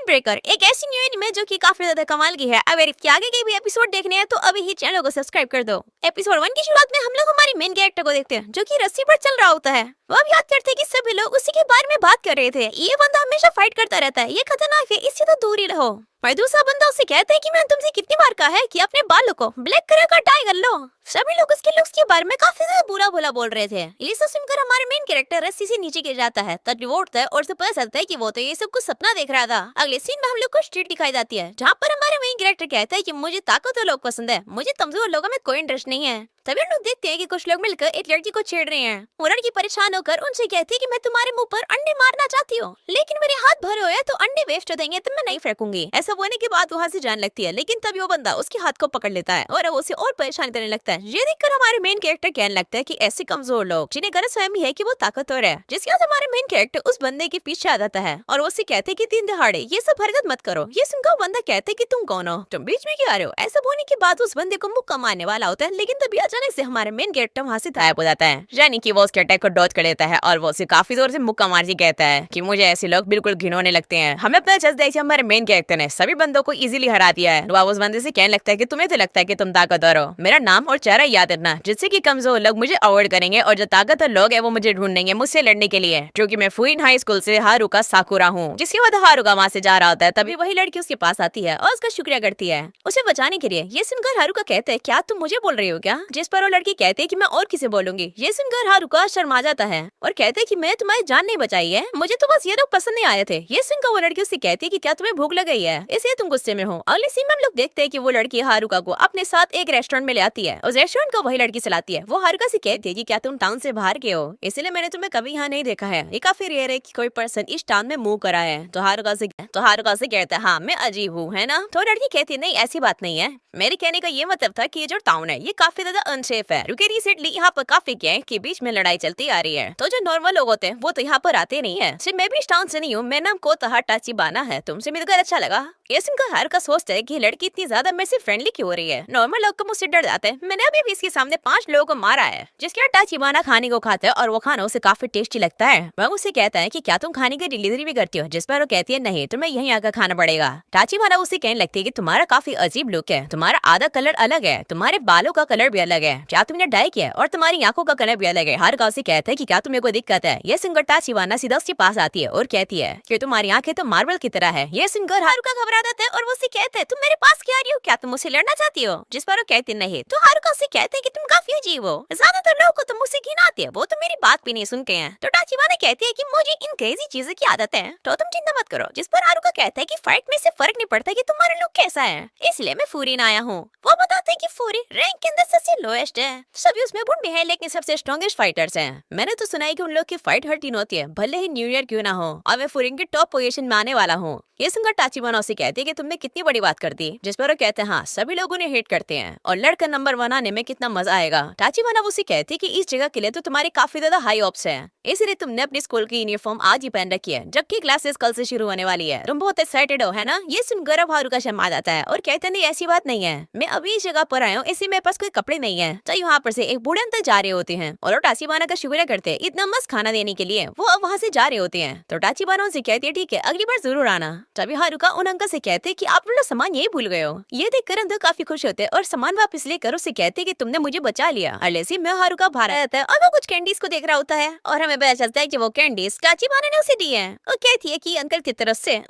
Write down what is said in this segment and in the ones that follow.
Wind breaker एक ऐसी new anime जो कि काफी ज्यादा कमाल की है। अगर इसके आगे के भी एपिसोड देखने हैं तो अभी ही चैनल को सब्सक्राइब कर दो। एपिसोड 1 की शुरुआत में हम लोग हमारी मेन कैरेक्टर को देखते हैं जो कि रस्सी पर चल रहा होता है। वो अब याद करते हैं कि सभी लोग उसी के बारे में बात कर रहे थे। ये बंदा हमेशा फाइट करता रहता है, ये खतरनाक है, इससे तो दूर ही रहो। और दूसरा बंदा उसे कहता है कि मैंने तुमसे कितनी बार कहा है कि अपने बालों को ब्लैक कलर का डाई कर लो। सभी लोग उसके लुक्स के बारे में काफी ज्यादा बुरा भला बोल रहे थे। ये सब सुनकर हमारे मेन कैरेक्टर रस्सी से नीचे गिर जाता है, तब उठता है और उसे पता चलता है कि वो तो ये सब कुछ सपना देख रहा था। अगले सीन में हम लोग को स्ट्रीट दिखाई जाती है जहाँ पर हमारे मेन कैरेक्टर कहता है कि मुझे ताकतवर लोग पसंद है, मुझे कमजोर लोगों में कोई इंटरेस्ट नहीं है। तभी हम लोग देखते हैं कि कुछ लोग मिलकर एक लड़की को छेड़ रहे हैं। वो लड़की परेशान होकर उनसे कहती है कि मैं तुम्हारे मुंह पर अंडे मारना चाहती हूँ, लेकिन मेरे हाथ भरे हुए तो अंडे वेस्ट हो जाएंगे, तो मैं नहीं फेंकूंगी। ऐसा बोलने के बाद वहाँ से जाने लगती है, लेकिन तभी वो बंदा उसके हाथ को पकड़ लेता है और उसे और परेशान करने लगता है। ये देखकर हमारे मेन कैरेक्टर कहने लगता है कि ऐसे कमजोर लोग जिन्हें गलतफहमी है कि वो ताकतवर है, जिसके बाद हमारे मेन कैरेक्टर उस बंदे के पीछे आ जाता है और उससे कहते हैं कि दिन दहाड़े ये सब हरकत मत करो। ये सुनकर बंदा कहते है कि तुम कौन हो, तुम बीच में क्यों आ रहे हो। ऐसा बोलने के बाद उस बंदे को मुक्का मारने वाला होता है, लेकिन तभी अचानक से हमारे मेन कैरेक्टर वहाँ से गायब हो जाता है, यानी कि वो उसके अटैक को डॉज कर लेता है और वो उसे काफी जोर से मुक्का मार के कहता है कि मुझे ऐसे लोग बिल्कुल घिनौने लगते हैं। हमें पता चलता है कि हमारे मेन कैरेक्टर ने सभी बंदों को इजीली हरा दिया है। वो उस बंदे से कहने लगता है कि तुम्हें तो लगता है कि तुम ताकतवर हो, मेरा नाम और चेहरा याद रखना, जिससे कि कमजोर लोग मुझे अवॉइड करेंगे और जो ताकतवर लोग है वो मुझे ढूंढेंगे मुझसे लड़ने के लिए। क्योंकि मैं फुइन हाई स्कूल से हारुका साकुरा हूँ। जिसके बाद हारुका वहाँ से जा रहा होता है, तभी वही लड़की उसके पास आती है और उसका शुक्रिया करती है उसे बचाने के लिए। ये सुनकर हारुका कहते हैं क्या तुम मुझे बोल रही हो क्या, जिस पर वो लड़की कहती है कि मैं और किसे बोलूंगी। ये सुनकर हारुका शर्मा जाता है और कहते हैं कि मैं तुम्हारी जान नहीं बचाई है, मुझे तो बस ये लोग पसंद नहीं आए थे। ये सुनकर वो लड़की उससे कहती है कि क्या तुम्हें भूख लग गई है, इसलिए तुम गुस्से में हो। अगले सीन में हम लोग देखते हैं कि वो लड़की हारुका को अपने साथ एक रेस्टोरेंट में ले आती है। उस रेस्टोरेंट को वही लड़की चलाती है। वो हारुका से कहती है कि क्या तुम टाउन से बाहर के हो, इसलिए मैंने तुम्हें कभी यहाँ नहीं देखा है, ये काफी रेयर है कि कोई पर्सन इस टाउन में मूव करा है। तो हारुका से कहता है हाँ मैं अजीब हूँ, है ना। तो लड़की कहती है नहीं ऐसी बात नहीं है, मेरे कहने का ये मतलब था कि ये जो टाउन है ये काफी ज्यादा अनसेफ है, क्योंकि रिसेंटली यहाँ पर काफी गैंग के बीच में लड़ाई चलती आ रही है। तो जो नॉर्मल लोग होते हैं वो तो यहाँ पर आते नहीं है। सिर्फ मैं भी इस टाउन से नहीं हूँ, मेरा नाम कोताहा टाचिबाना है, तुमसे मिलकर अच्छा लगा। ये सुनकर हारुका सोचता है कि लड़की इतनी ज्यादा मेरे से फ्रेंडली क्यों हो रही है, नॉर्मल लोग को मुझसे डर जाते हैं। मैंने अभी भी इसके सामने 5 लोगों को मारा है। जिसके बाद टाचिबाना खाने को खाता है और वो खाना उसे काफी टेस्टी लगता है। वह उसे कहता है कि क्या तुम खाने की डिलीवरी भी करती हो, जिस पर वो कहती है नहीं तुम्हें यहीं आकर खाना पड़ेगा। टाचिबाना उसे कहने लगती है कि तुम्हारा काफी अजीब लुक है, तुम्हारा आधा कलर अलग है, तुम्हारे बालों का कलर भी अलग है, क्या तुमने डाई किया है, और तुम्हारी आंखों का कलर भी अलग है। हारुका उसे कहता है कि क्या तुम्हें कोई दिक्कत है। ये सुनकर टाचिबाना सीधा उसके पास आती है और कहती है कि तुम्हारी आंखें तो मार्बल की तरह है। ये सुनकर हारुका घबरा जाता है और वो उसे कहता है तुम मेरे पास क्या आ रही हो, क्या तुम मुझसे लड़ना चाहती हो। जिस पर वो कहती नहीं। तो हारुका उसे कहते हैं कि तुम काफी अजीब हो, ज्यादातर लोगों को तुम मुझसे घिन आती है, वो तो मेरी बात भी नहीं सुनते हैं। तो टाचिबाना कहती है कि मुझे इन क्रेजी चीजों की आदत है, तो तुम चिंता मत करो। जिस पर हारुका कहता है कि फाइट में से फर्क नहीं पड़ता कि तुम्हारा लुक कैसा है, इसलिए मैं फूरिन आया हूँ। वो बताते हैं कि फूरिन रैंक के अंदर सबसे लोएस्ट है, सभी उसमें बुढ़े हैं लेकिन सबसे स्ट्रॉन्गेस्ट फाइटर्स हैं। मैंने तो सुना है कि उन लोग की फाइट हर दिन होती है, भले ही न्यू ईयर क्यों ना हो, और मैं फूरिन के टॉप पोजीशन में आने वाला हूँ। ये सुनकर टाचिबाना उसे कहती है कि तुमने कितनी बड़ी बात कर दी। जिस पर वो कहते हैं हाँ सभी लोग उन्हें हेट करते हैं और लड़का नंबर 1 आने में कितना मजा आएगा। टाचिबाना उसे कहती है कि इस जगह के लिए तो तुम्हारे काफी ज्यादा हाई ऑप्स है, इसलिए तुमने अपनी स्कूल की यूनिफॉर्म आज ही पहन रखी है, जबकि क्लासेस कल से शुरू होने वाली है, तुम बहुत एक्साइटेड हो है ना। ये सुनकर अब हारुका शर्मा जाता है और कहते नहीं ऐसी बात नहीं है, मैं अभी इस जगह पर आया हूँ, इसलिए मेरे पास कोई कपड़े नहीं है। तो यहाँ पर से एक बूढ़े अंकल जा रहे होते हैं और टाचिबाना का शुक्रिया करते हैं इतना मस्त खाना देने के लिए। वो अब वहाँ से जा रहे होते हैं। तो टाचिबाना उनसे कहती है ठीक है अगली बार जरूर आना। तभी हारुका उन अंकल से कहते हैं कि आप लोग सामान यही भूल गए हो। ये देखकर अंकल काफी खुश होते हैं और सामान वापस लेकर उसे कहते हैं कि तुमने मुझे बचा लिया। अलेसी में हारुका बाहर आता है और वो कुछ कैंडीज को देख रहा होता है और हमें पता चलता है कि वो कैंडीज टाचिबाना ने उसे दी है। वो कहती है कि अंकल की तरफ से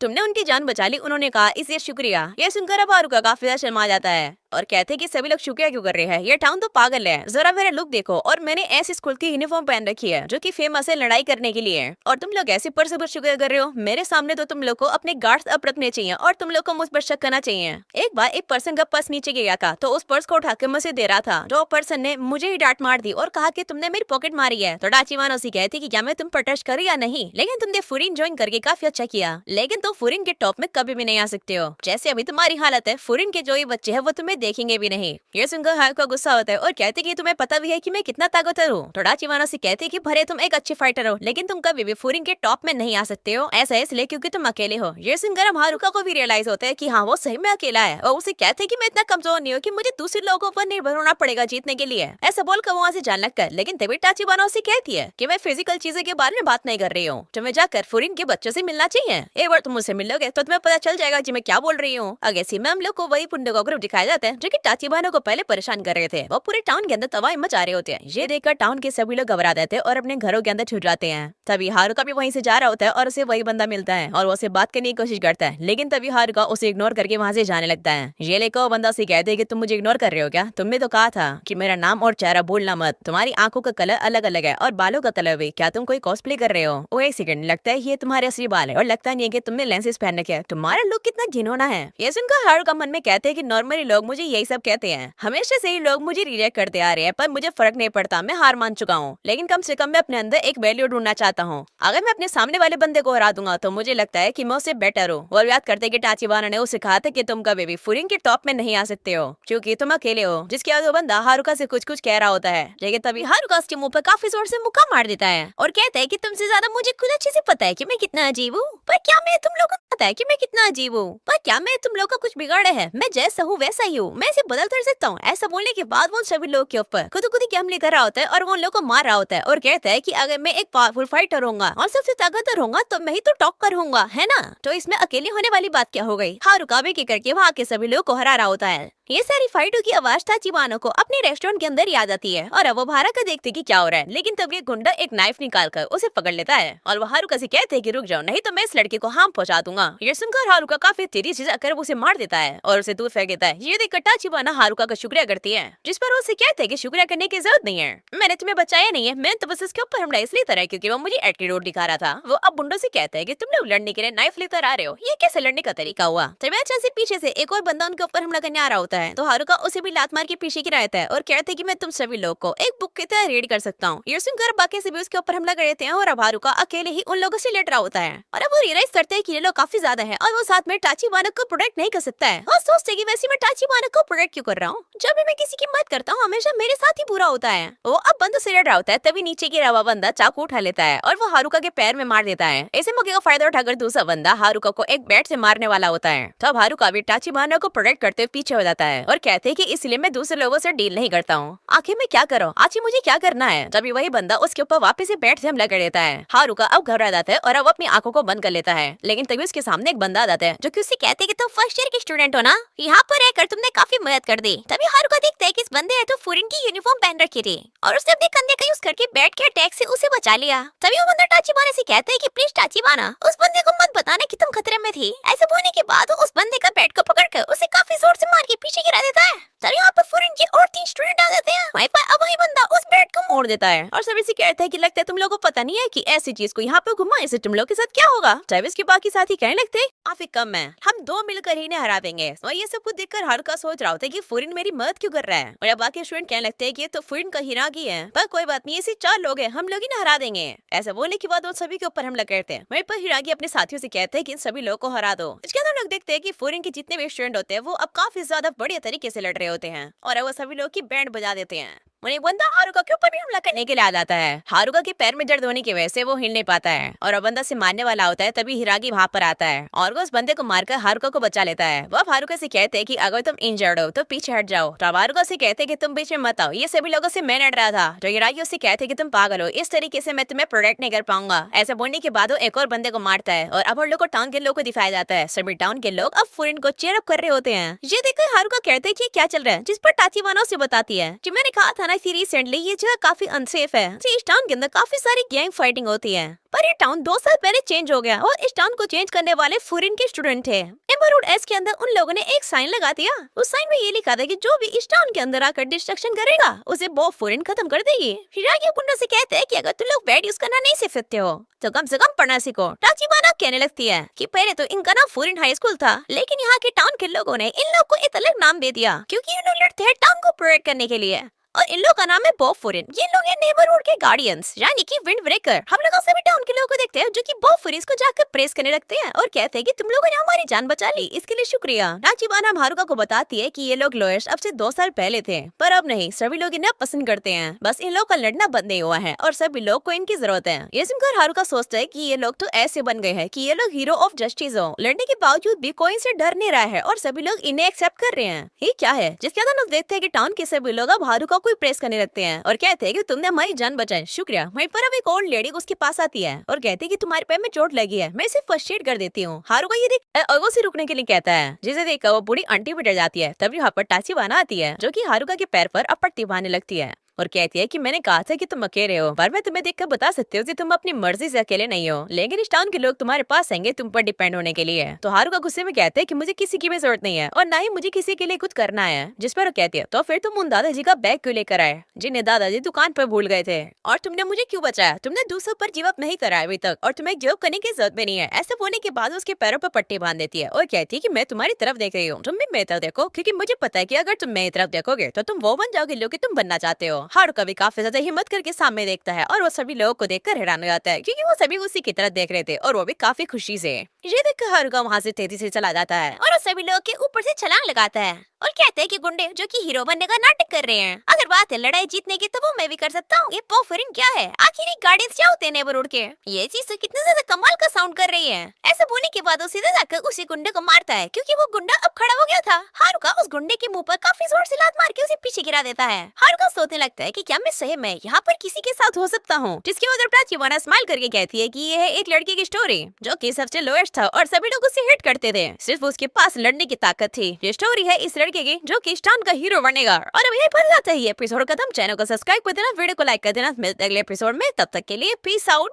तुमने उनकी जान बचा ली, उन्होंने कहा इसलिए शुक्रिया। ये सुनकर अब हारुका काफी ज्यादा शर्मा जाता है और कहते हैं कि सभी लोग शुक्रिया क्यों कर रहे हैं, ये टाउन तो पागल है, जरा मेरा लुक देखो, और मैंने ऐसी स्कूल की यूनिफॉर्म पहन रखी है जो कि फेमस है लड़ाई करने के लिए, और तुम लोग ऐसे पर से शुक्रिया कर रहे हो। मेरे सामने तो तुम लोग को अपने गार्ड्स अप रखने चाहिए और तुम लोग को मुझ पर शक करना चाहिए। एक बार एक पर्सन का पर्स नीचे गिरा था, तो उस पर्स को उठाकर मुझे दे रहा था, तो पर्सन ने मुझे ही डांट मार दी और कहा कि तुमने मेरी पॉकेट मारी है। तो टाचिबाना उसे कहती कि क्या मैं तुम पर टच करूं या नहीं, लेकिन तुमने फुरिन ज्वाइन करके काफी अच्छा किया, लेकिन तुम फुरिन के टॉप में कभी भी नहीं आ सकते हो। जैसे अभी तुम्हारी हालत है, फुरिन के जो ये बच्चे हैं वो तुम्हें देखेंगे भी नहीं। ये सुनकर हारुका गुस्सा होता है और कहते कि तुम्हें पता भी है कि मैं कितना ताकतवर हूँ। तो टाचिबाना से कहते कि भले तुम एक अच्छे फाइटर हो लेकिन तुम कभी भी फूरिन के टॉप में नहीं आ सकते हो। ऐसा इसलिए क्योंकि तुम अकेले हो। ये सुनकर अब हारुका को भी रियलाइज होता है कि हाँ वो सही में अकेला है और उसे कहते कि मैं इतना कमजोर नहीं हूँ कि मुझे दूसरे लोगों पर निर्भर होना पड़ेगा जीतने के लिए। ऐसा बोलकर वहाँ से जाने लगता है, लेकिन तभी टाचिबाना उसे कहती है कि मैं फिजिकल चीजों के बारे में बात नहीं कर रही हूँ। तुम्हें जाकर फूरिन के बच्चों से मिलना चाहिए। एक बार तुम मुझसे मिलोगे तो तुम्हें पता चल जाएगा कि मैं क्या बोल रही हूँ। आगे से हम लोग को वही पुंडे का ग्रुप दिखाया जाता है जो कि टाचिबाना को पहले परेशान कर रहे थे। वो पूरे टाउन के अंदर तबाही मचा रहे होते हैं। ये देखकर टाउन के सभी लोग घबरा जाते हैं और अपने घरों के अंदर छुप जाते हैं। तभी हारुका भी वहीं से जा रहा होता है और उसे वही बंदा मिलता है और वो उससे बात करने की कोशिश करता है, लेकिन तभी हारुका उसे इग्नोर करके वहाँ से जाने लगता है। ये लेकर वो बंदा उसे कहते हैं कि तुम मुझे इग्नोर कर रहे हो क्या? तुमने तो कहा था कि मेरा नाम और चेहरा बोलना मत। तुम्हारी आंखों का कलर अलग अलग है और बालों का कलर भी। क्या तुम कोई कॉस्प्ले कर रहे हो? वो एक सेकंड, लगता है ये तुम्हारे असली बाल है और लगता नहीं है कि तुमने लेंसेज पहन रखे हैं। तुम्हारा लुक कितना घिनौना है। ये सुनकर हारुका मन में कहते हैं कि नॉर्मली लोग मुझे यही सब कहते हैं, हमेशा से ही लोग मुझे रिजेक्ट करते आ रहे हैं, पर मुझे फर्क नहीं पड़ता। मैं हार मान चुका हूँ, लेकिन कम से कम मैं अपने अंदर एक वैल्यू ढूंढना चाहता हूँ। अगर मैं अपने सामने वाले बंदे को हरा दूंगा तो मुझे लगता है कि मैं उससे बेटर हूँ। और याद करते कि टाचिबाना ने उसे कहा था कि तुम कभी भी फूरिन के टॉप में नहीं आ सकते हो क्योंकि तुम अकेले हो। जिसके बाद वो बंदा हारुका से कुछ कुछ कह रहा होता है, लेकिन तभी हारुका उसके मुंह पर काफी जोर से मुक्का मार देता है और कहता है कि तुमसे ज्यादा मुझे खुद अच्छे से पता है कि मैं कितना अजीब हूँ। पर क्या मैं तुम लोगों को पता है कि मैं कितना अजीब हूँ? पर क्या मैं तुम लोग का कुछ बिगाड़ा है? मैं जैसा हूँ वैसा ही हूँ, मैं इसे बदल कर सकता हूँ। ऐसा बोलने के बाद वो सभी लोग के ऊपर खुद के हमले कर रहा होता है और वो उन लोग को मार रहा होता है और कहता है कि अगर मैं एक पावरफुल फाइटर होऊंगा और सबसे ताकतवर होऊंगा तो मैं ही तो टॉप कर होऊंगा, है ना? तो इसमें अकेले होने वाली बात क्या हो गई? हारुका भी करके वहाँ के सभी लोग को हरा रहा होता है। ये सारी फाइटों की आवाज टाचिबाना को अपने रेस्टोरेंट के अंदर याद आती है और अब वो हारुका देखते कि क्या हो रहा है, लेकिन तब ये गुंडा एक नाइफ निकालकर उसे पकड़ लेता है और वो हारुका से कहते हैं कि रुक जाओ, नहीं तो मैं इस लड़के को हार्म पहुंचा दूंगा। ये सुनकर हारुका काफी तेजी से जाकर उसे मार देता है और उसे दूर फेंक देता है। ये देखकर टाचिबाना हारुका का शुक्रिया करती है, जिस पर उसे कहते हैं कि शुक्रिया करने की जरूरत नहीं है, मैंने तुम्हें बचाया नहीं है, मैं तो बस इसके ऊपर हमला इसलिए करा क्योंकि वो मुझे एटीट्यूड दिखा रहा था। वो अब गुंडों से कहता है कि तुम लोग लड़ने के लिए नाइफ लेकर आ रहे हो, ये कैसे लड़ने का तरीका हुआ? तभी अचानक से पीछे से एक और बंदा उनके ऊपर हमला करने आ रहा होता है तो हारुका उसे भी लात मार के पीछे गिराता है और कहते हैं कि मैं तुम सभी लोग को एक बुक की तरह रीड कर सकता हूँ। ये सुनकर बाकी से भी उसके ऊपर हमला कर देते हैं और अब हारुका अकेले ही उन लोगों से लड़ रहा होता है और अब वो रियलाइज करते हैं कि ये लोग काफी ज्यादा हैं और वो साथ में टाचिबाना को प्रोटेक्ट नहीं कर सकता है और सोचते कि वैसे मैं टाचिबाना को प्रोटेक्ट क्यों कर रहा हूँ? जब भी मैं किसी की मदद करता हूँ हमेशा मेरे साथ ही बुरा होता है। वो अब बंदों से लड़ रहा होता है तभी नीचे गिरा हुआ बंदा चाकू उठा लेता है और वो हारुका के पैर में मार देता है। ऐसे मौके का फायदा उठाकर दूसरा बंदा हारुका को एक बैट से मारने वाला होता है। तब हारुका भी टाचिबाना को प्रोटेक्ट करते हुए पीछे हो जाता है और कहते हैं कि इसलिए मैं दूसरे लोगों से डील नहीं करता हूँ। आखिर मैं क्या करूँ? आखिर मुझे क्या करना है? तभी वही बंदा उसके ऊपर वापस से बैट से हमला कर देता है। हारुका अब घबरा जाता है और अब अपनी आंखों को बंद कर लेता है, लेकिन तभी उसके सामने एक बंदा आ जाता है जो कि उससे कहते हैं कि तुम फर्स्ट ईयर के स्टूडेंट हो ना, यहाँ पर रहकर तुमने काफी मदद कर दी। तभी हारुका देखता है कि इस बंदे ने तो फूरिन की यूनिफॉर्म पहन रखी थी और उसने अपने कंधे का यूज करके बैट के अटैक से उसे बचा लिया। तभी वो बंदा टाचिबाना से कहता है कि प्लीज टाचिबाना उस बंदे को मत बताना कि तुम खतरे में थी। ऐसा बोलने के बाद वो उस बंदे का बैट को पकड़कर उसे काफी जोर से मार के पीछे गिरा देता है। तभी यहाँ पर फूरिन के और 3 स्टूडेंट आ जाते हैं। वहीं पर अब वही बंदा उस बैट को मोड़ देता है और सभी से कहता है कि लगता है तुम लोगों को पता नहीं है कि ऐसी चीज को यहाँ पे घुमाने से तुम लोग के साथ क्या होगा। ट्रेविस के बाकी साथी कहने लगते हैं काफी कम है, हम 2 मिलकर ही इन्हें हरा देंगे। और ये सब कुछ देखकर हारुका सोच रहा होता है कि फूरिन मेरी मदद क्यों कर रहा है और अब बाकी स्टूडेंट कहने लगते हैं कि ये तो फूरिन का हिरागी है, पर कोई बात नहीं, ऐसे 4 लोग हैं, हम लोग इन्हें हरा देंगे। ऐसा बोलने के बाद वो सभी के ऊपर हमला करते हैं। वहीं पर हिरागी अपने साथियों से कहते हैं कि इन सभी लोग को हरा दो। इसके अंदर हम लोग देखते हैं कि फूरिन के जितने भी स्टूडेंट होते हैं वो अब काफी ज्यादा बढ़िया तरीके से लड़ रहे होते हैं और अब वो सभी लोग की बैंड बजा देते हैं। वहीं बंदा हारुका के ऊपर भी हमला करने के लिए आ जाता है। हारुका के पैर में दर्द होने की वजह से वो हिल नहीं पाता है और अब बंदा से मारने वाला होता है। तभी हिरागी वहाँ पर आता है और वो उस बंदे को मारकर हारुका को बचा लेता है। वो अब हारुका से कहते हैं कि अगर तुम इंजर्ड हो तो पीछे हट जाओ। तो हारुका से कहते हैं कि तुम बीच में मत आओ, ये सभी लोगों से मैं लड़ रहा था। तो हिरागी उससे कहते हैं कि तुम पागल हो, इस तरीके से मैं तुम्हें प्रोटेक्ट नहीं कर पाऊंगा। ऐसा बोलने के बाद वो एक और बंदे को मारता है और अब हम लोग को टाउन के लोग को दिखाया जाता है। सभी टाउन के लोग अब फूरिन को चीयर अप कर रहे होते हैं। ये देखकर हारुका कहते हैं कि क्या चल रहा है, जिस पर टाचिबाना से बताती है कि मैंने कहा था ना कि रिसेंटली ये जगह काफी अनसेफ है। इस टाउन के अंदर काफी सारी गैंग फाइटिंग होती है, पर ये टाउन 2 साल पहले चेंज हो गया और इस टाउन को चेंज करने वाले फूरिन के स्टूडेंट थे। एम्बरवुड एस के अंदर उन लोगों ने एक साइन लगा दिया। उस साइन में ये लिखा था कि जो भी इस टाउन के अंदर आकर डिस्ट्रक्शन करेगा उसे वो फूरिन खत्म कर देगी। हिरागी गुंडा से कहते हैं कि अगर तुम लोग बैड यूज करना नहीं सीख सकते हो तो कम से कम पढ़ना सीखो। टाचिबाना कहने लगती है कि पहले तो इनका नाम फूरिन हाई स्कूल था, लेकिन यहाँ के टाउन के लोगों ने इन लोग को एक अलग नाम दे दिया क्योंकि ये लोग लड़ते हैं टाउन को प्रोटेक्ट करने के लिए। और इन लोग का नाम है बॉब फुरिन। ये लोग हैं नेबरहुड के गार्डियंस यानी कि विंड ब्रेकर। हम लोग सभी टाउन के लोगों को देखते हैं जो कि बॉब फुरिन को जाकर प्रेस करने लगते हैं और कहते हैं कि तुम लोगों ने हमारी जान बचा ली, इसके लिए शुक्रिया। नाचिबाना हारुका को बताती है कि ये लोग लॉयर्स अब से 2 साल पहले थे, पर अब नहीं। सभी लोग इन्हें पसंद करते हैं, बस इन लोग का लड़ना बंद नहीं हुआ है और सभी लोग को इनकी जरूरत है। ये सुनकर हारुका सोचता है कि ये लोग तो ऐसे बन गए हैं कि ये लोग हीरो ऑफ जस्टिस हो। लड़ने के बावजूद भी कोई इनसे डर नहीं रहा है और सभी लोग इन्हें एक्सेप्ट कर रहे हैं। ये क्या है? जिसके बाद हम देखते हैं कि टाउन के सभी लोग अब हारुका को प्रेस करने लगते हैं और कहते हैं कि तुमने हमारी जान बचाई, शुक्रिया। वहीं पर अब एक ओल्ड लेडी उसके पास आती है और कहती है कि तुम्हारे पैर में चोट लगी है, मैं इसे फर्स्ट एड कर देती हूँ। हारुका ये देख अगो से रुकने के लिए कहता है, जिसे देखकर वो बूढ़ी आंटी भी डर जाती है। तभी यहाँ पर टाचिबाना आती है जो कि हारुका के पैर पर अपट्टी बांधने लगती है और कहती है कि मैंने कहा था कि तुम अकेले हो, पर मैं तुम्हें देखकर बता सकती हूँ कि तुम अपनी मर्जी से अकेले नहीं हो, लेकिन इस टाउन के लोग तुम्हारे पास आएंगे तुम पर डिपेंड होने के लिए। तो हारुका गुस्से में कहते हैं कि मुझे किसी की भी जरूरत नहीं है और ना ही मुझे किसी के लिए कुछ करना है। जिस पर वो कहती है, तो फिर तुम उन दादाजी का बैग क्यों लेकर आए जिन्हें दादाजी दुकान पर भूल गए थे, और तुमने मुझे क्यों बचाया? तुमने दूसरों पर गिव अप नहीं करा अभी तक और तुम्हें गिव अप करने की जरूरत भी नहीं है। ऐसा बोलने के बाद उसके पैरों पर पट्टी बांध देती है और कहती है कि मैं तुम्हारी तरफ देख रही हूँ, तुम भी मेरी तरफ देखो, क्योंकि मुझे पता है कि अगर तुम मेरी तरफ देखोगे तो तुम वो बन जाओगे जो कि तुम बनना चाहते हो। हारुका भी काफी ज्यादा हिम्मत करके सामने देखता है और वो सभी लोगों को देखकर हैरान हो जाता है क्योंकि वो सभी उसी की तरफ देख रहे थे और वो भी काफी खुशी से। ये देखकर हारुका वहाँ से तेजी से चला जाता है और वो सभी लोगों के ऊपर से छलांग लगाता है और कहते हैं कि गुंडे जो कि हीरो बनने का नाटक कर रहे हैं, अगर बात है लड़ाई जीतने की तो वो मैं भी कर सकता हूँ। ये बॉब फुरिन क्या है? आखिर ये गार्डियंस क्या होते हैं नेबरहुड के? ये चीज तो कितने ज्यादा कमाल का साउंड कर रही है। ऐसा बोलने के बाद वो सीधे जाकर उसी गुंडे को मारता है क्योंकि वो गुंडा अब खड़ा हो गया था। हारुका उस गुंडे के मुंह पर काफी जोर से लात मार के उसे पीछे गिरा देता है। हारुका सोचने लगता है कि क्या मैं सही में यहाँ पर किसी के साथ हो सकता हूँ, जिसके उधर टाचिबाना स्माइल करके कहती है कि ये है एक लड़के की स्टोरी जो कि सबसे लोएस्ट था और सभी लोग उसे हिट करते थे, सिर्फ उसके पास लड़ने की ताकत थी। ये स्टोरी है इस लड़के की जो कि टाउन का हीरो बनेगा। और अब यही पर जाता है ये एपिसोड खत्म। चैनल को सब्सक्राइब कर देना, वीडियो को लाइक कर देना। मिलते हैं अगले एपिसोड में, तब तक के लिए पीस आउट।